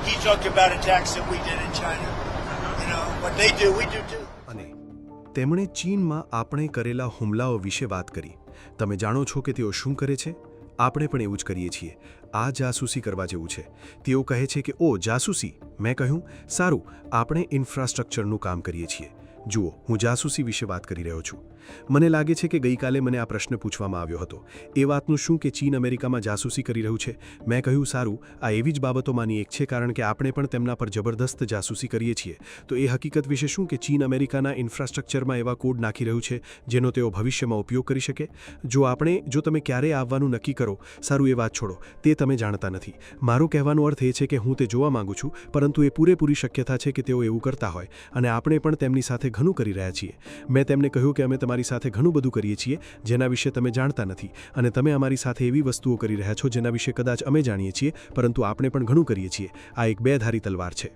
He talked about attacks that we did in China. You know, what they do, we do too. અને તેમણે ચીનમાં આપણે કરેલા હુમલાઓ વિશે વાત કરી. તમે જાણો છો કે તેઓ શું કરે છે? આપણે પણ એવું જ કરીએ છીએ. આ જાસૂસી કરવા જેવું છે. તેઓ કહે છે કે ઓ જાસૂસી. મેં કહ્યું સારું, આપણે ઇન્ફ્રાસ્ટ્રક્ચરનું કામ કરીએ છીએ. જુઓ, હું જાસૂસી વિશે વાત કરી રહ્યો છું. મને લાગે છે કે ગઈકાલે મને આ પ્રશ્ન પૂછવામાં આવ્યો હતો. એ વાતનું શું કે ચીન અમેરિકામાં જાસૂસી કરી રહ્યું છે? મેં કહ્યું સારું, આ એવી જ બાબતોમાંની એક છે કારણ કે આપણે પણ તેમના પર જબરદસ્ત જાસૂસી કરીએ છીએ. તો એ હકીકત વિશે શું કે ચીન અમેરિકાના ઇન્ફ્રાસ્ટ્રક્ચરમાં એવા કોડ નાખી રહ્યું છે જેનો તેઓ ભવિષ્યમાં ઉપયોગ કરી શકે? જો તમે ક્યારે આવવાનું નક્કી કરો, સારું એ વાત છોડો, તે તમે જાણતા નથી. મારો કહેવાનો અર્થ એ છે કે હું તે જોવા માંગુ છું, પરંતુ એ પૂરેપૂરી શક્યતા છે કે તેઓ એવું કરતા હોય અને આપણે પણ તેમની સાથે ઘણું કરી રહ્યા છીએ. મેં તેમને કહ્યું કે અમે તમારી સાથે ઘણું બધું કરીએ છીએ જેના વિશે તમે જાણતા નથી, અને તમે અમારી સાથે એવી વસ્તુઓ કરી રહ્યા છો જેના વિશે કદાચ અમે જાણીએ છીએ, પરંતુ આપણે પણ ઘણું કરીએ છીએ. આ એક બેધારી તલવાર છે.